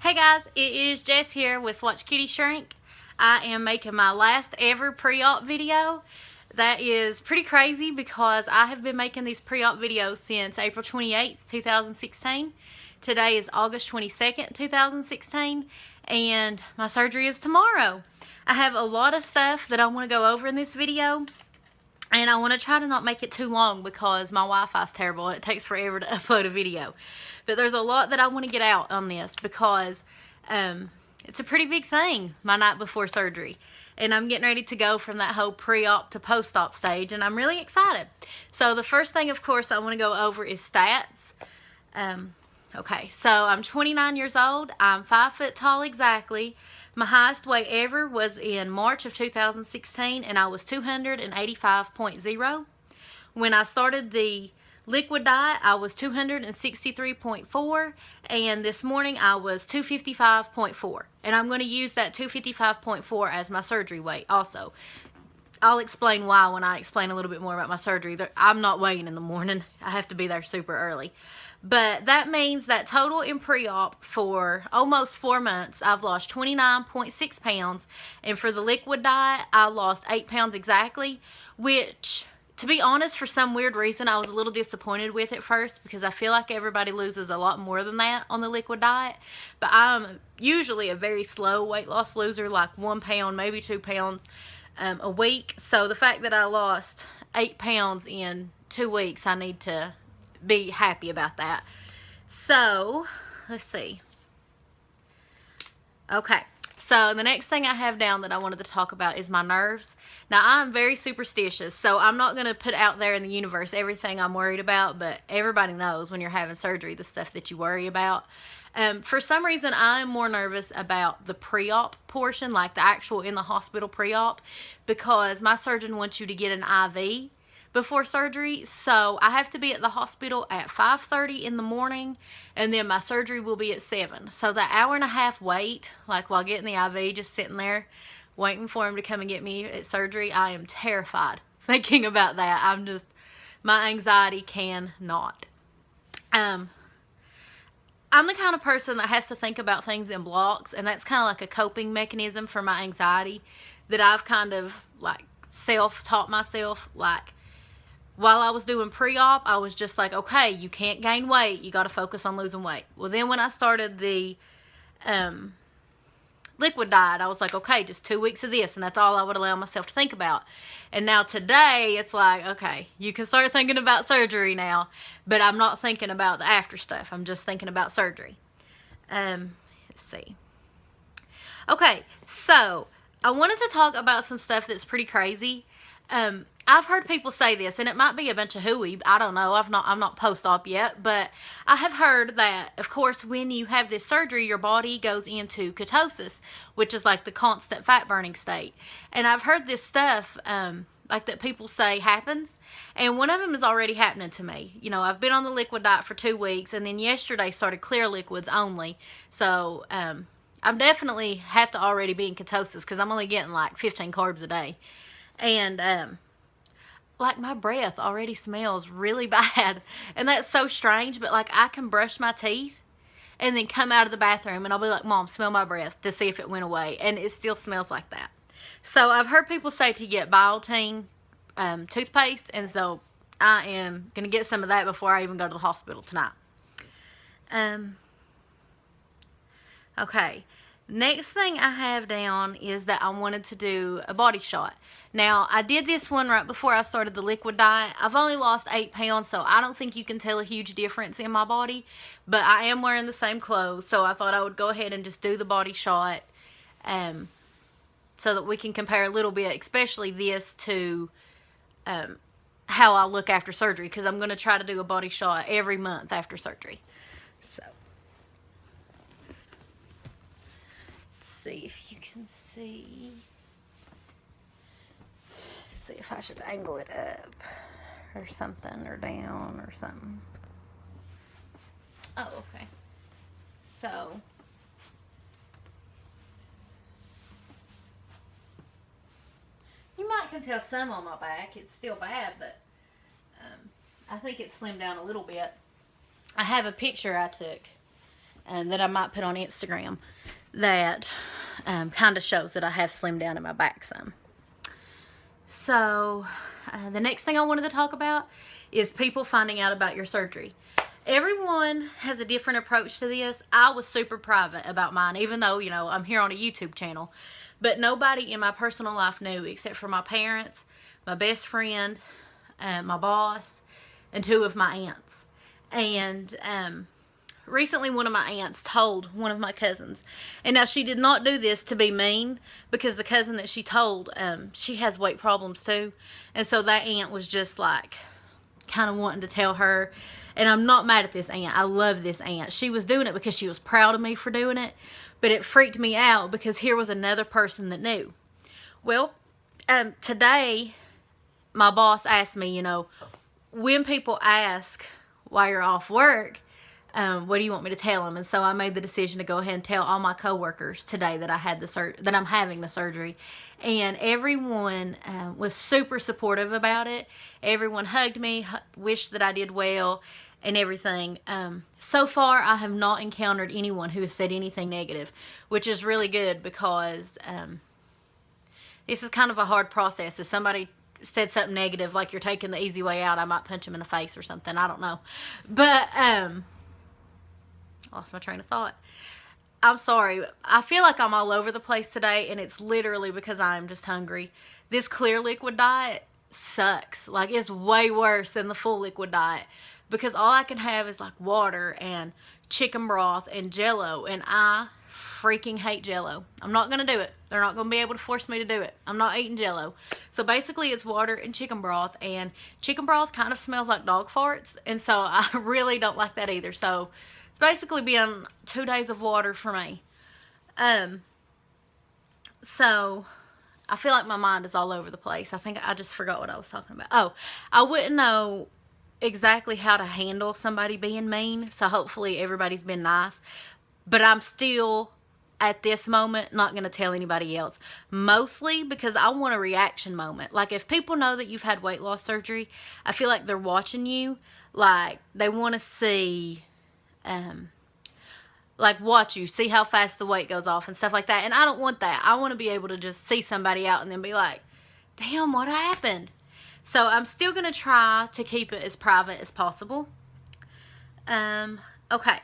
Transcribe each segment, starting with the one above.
Hey guys, it is Jess here with Watch Kitty Shrink. I am making my last ever pre-op video. That is pretty crazy because I have been making these pre-op videos since April 28th, 2016. Today is August 22nd, 2016, and my surgery is tomorrow. I have a lot of stuff that I want to go over in this video. And I want to try to not make it too long because my Wi-Fi is terrible. It takes forever to upload a video. But there's a lot that I want to get out on this because it's a pretty big thing, my night before surgery. And I'm getting ready to go from that whole pre-op to post-op stage, and I'm really excited. So the first thing, of course, I want to go over is stats. Okay, so I'm 29 years old. I'm 5 foot tall exactly. My highest weight ever was in March of 2016, and I was 285.0. When I started the liquid diet, I was 263.4, and this morning I was 255.4. And I'm going to use that 255.4 as my surgery weight also. I'll explain why when I explain a little bit more about my surgery. I'm not weighing in the morning. I have to be there super early. But that means that total in pre-op for almost 4 months, I've lost 29.6 pounds. And for the liquid diet, I lost 8 pounds exactly, which, to be honest, for some weird reason, I was a little disappointed with at first because I feel like everybody loses a lot more than that on the liquid diet. But I'm usually a very slow weight loss loser, like 1 pound, maybe 2 pounds a week. So the fact that I lost 8 pounds in 2 weeks, I need to be happy about that. So let's see. Okay, so the next thing I have down that I wanted to talk about is my nerves. Now, I'm very superstitious, so I'm not going to put out there in the universe everything I'm worried about, but everybody knows when you're having surgery the stuff that you worry about. For some reason, I'm more nervous about the pre-op portion, like the actual in the hospital pre-op, because my surgeon wants you to get an IV before surgery. So I have to be at the hospital at 5:30 in the morning, and then my surgery will be at 7. So the hour and a half wait, like while getting the IV, just sitting there waiting for him to come and get me at surgery, I am terrified thinking about that. My anxiety cannot. I'm the kind of person that has to think about things in blocks, and that's kind of like a coping mechanism for my anxiety that I've kind of like self-taught myself. Like, while I was doing pre-op, I was just like, okay, you can't gain weight. You got to focus on losing weight. Well, then when I started the liquid diet, I was like, okay, just 2 weeks of this, and that's all I would allow myself to think about. And now today, it's like, okay, you can start thinking about surgery now, but I'm not thinking about the after stuff. I'm just thinking about surgery. Let's see. Okay, so I wanted to talk about some stuff that's pretty crazy. I've heard people say this, and it might be a bunch of hooey. I don't know. I'm not post-op yet, but I have heard that, of course, when you have this surgery, your body goes into ketosis, which is like the constant fat-burning state. And I've heard this stuff, like that people say happens, and one of them is already happening to me. You know, I've been on the liquid diet for 2 weeks, and then yesterday started clear liquids only. So, I definitely have to already be in ketosis because I'm only getting like 15 carbs a day. And, like, my breath already smells really bad, and that's so strange, but like I can brush my teeth and then come out of the bathroom and I'll be like, Mom, smell my breath, to see if it went away, and it still smells like that. So I've heard people say to get Biotin toothpaste, and so I am going to get some of that before I even go to the hospital tonight. Okay. Next thing I have down is that I wanted to do a body shot. Now, I did this one right before I started the liquid diet. I've only lost 8 pounds, so I don't think you can tell a huge difference in my body. But I am wearing the same clothes, so I thought I would go ahead and just do the body shot so that we can compare a little bit, especially this to how I look after surgery, because I'm going to try to do a body shot every month after surgery. So, see if you can see. See if I should angle it up or something, or down or something. Oh, okay. So, you might can tell some on my back. It's still bad, but I think it's slimmed down a little bit. I have a picture I took that I might put on Instagram that kind of shows that I have slimmed down in my back some. So the next thing I wanted to talk about is people finding out about your surgery. Everyone has a different approach to this. I was super private about mine, even though, you know, I'm here on a YouTube channel. But nobody in my personal life knew except for my parents, my best friend, my boss, and 2 of my aunts. And recently one of my aunts told one of my cousins. And now she did not do this to be mean, because the cousin that she told, she has weight problems too. And so that aunt was just like kind of wanting to tell her. And I'm not mad at this aunt. I love this aunt. She was doing it because she was proud of me for doing it. But it freaked me out because here was another person that knew. Well, today my boss asked me, you know, when people ask why you're off work, what do you want me to tell them? And so I made the decision to go ahead and tell all my coworkers today that I had that I'm having the surgery. And everyone was super supportive about it. Everyone hugged me, wished that I did well, and everything. So far, I have not encountered anyone who has said anything negative, which is really good, because this is kind of a hard process. If somebody said something negative, like you're taking the easy way out, I might punch them in the face or something. I don't know. But lost my train of thought. I'm sorry. I feel like I'm all over the place today, and it's literally because I'm just hungry. This clear liquid diet sucks. Like, it's way worse than the full liquid diet, because all I can have is like water and chicken broth and Jello, and I freaking hate Jello. I'm not going to do it. They're not going to be able to force me to do it. I'm not eating Jello. So basically it's water and chicken broth, and chicken broth kind of smells like dog farts, and so I really don't like that either. So it's basically been 2 days of water for me. So I feel like my mind is all over the place. I think I just forgot what I was talking about. Oh, I wouldn't know exactly how to handle somebody being mean, so hopefully everybody's been nice. But I'm still, at this moment, not going to tell anybody else. Mostly because I want a reaction moment. Like, if people know that you've had weight loss surgery, I feel like they're watching you. Like, they want to see, like, watch you, see how fast the weight goes off and stuff like that. And I don't want that. I want to be able to just see somebody out and then be like, damn, what happened? So I'm still going to try to keep it as private as possible. Okay.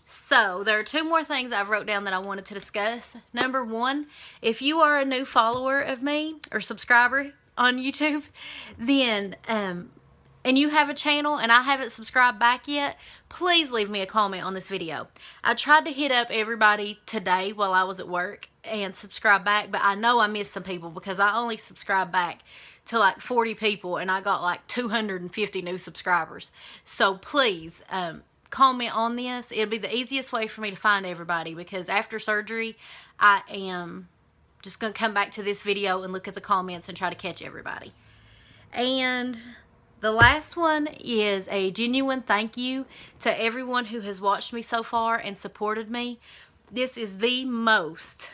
So there are 2 more things I've wrote down that I wanted to discuss. Number 1, if you are a new follower of me or subscriber on YouTube, then, and you have a channel and I haven't subscribed back yet, please leave me a comment on this video. I tried to hit up everybody today while I was at work and subscribe back, but I know I missed some people because I only subscribed back to like 40 people and I got like 250 new subscribers. So please, comment on this. It'll be the easiest way for me to find everybody, because after surgery I am just going to come back to this video and look at the comments and try to catch everybody. And the last one is a genuine thank you to everyone who has watched me so far and supported me. This is the most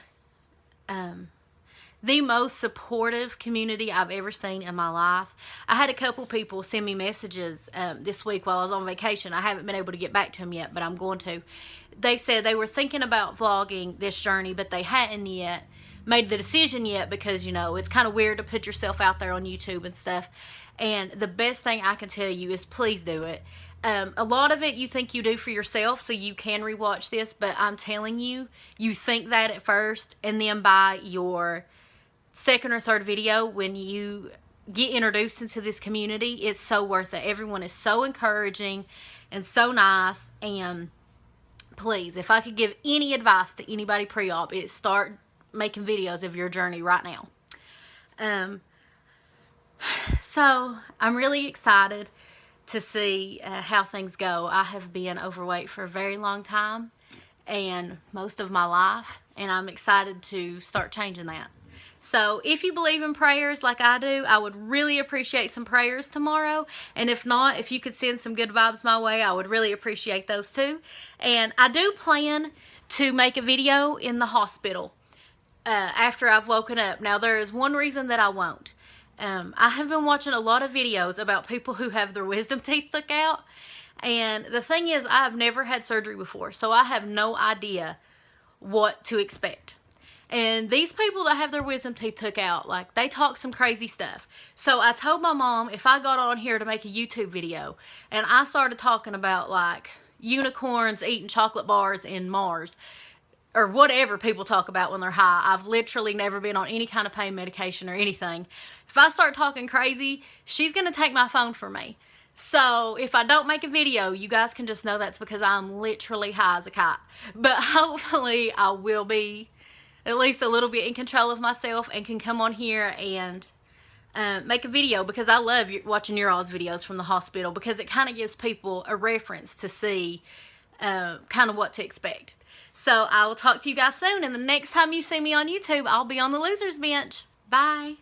supportive community I've ever seen in my life. I had a couple people send me messages this week while I was on vacation. I haven't been able to get back to them yet, but I'm going to. They said they were thinking about vlogging this journey, but they hadn't yet made the decision yet, because, you know, it's kind of weird to put yourself out there on YouTube and stuff. And the best thing I can tell you is please do it. A lot of it you think you do for yourself, so you can rewatch this, but I'm telling you, you think that at first, and then by your 2nd or 3rd video, when you get introduced into this community, it's so worth it. Everyone is so encouraging and so nice. And please, if I could give any advice to anybody pre-op, it's start making videos of your journey right now. So I'm really excited to see how things go. I have been overweight for a very long time, and most of my life, and I'm excited to start changing that. So if you believe in prayers like I do, I would really appreciate some prayers tomorrow. And if not, if you could send some good vibes my way, I would really appreciate those too. And I do plan to make a video in the hospital after I've woken up. Now, there is one reason that I won't. I have been watching a lot of videos about people who have their wisdom teeth took out. And the thing is, I have never had surgery before, so I have no idea what to expect. And these people that have their wisdom teeth took out, like, they talk some crazy stuff. So I told my mom if I got on here to make a YouTube video and I started talking about, like, unicorns eating chocolate bars in Mars, or whatever people talk about when they're high. I've literally never been on any kind of pain medication or anything. If I start talking crazy, she's going to take my phone from me. So if I don't make a video, you guys can just know that's because I'm literally high as a kite. But hopefully I will be at least a little bit in control of myself and can come on here and make a video, because I love watching your all's videos from the hospital, because it kind of gives people a reference to see kind of what to expect. So I will talk to you guys soon, and the next time you see me on YouTube, I'll be on the loser's bench. Bye.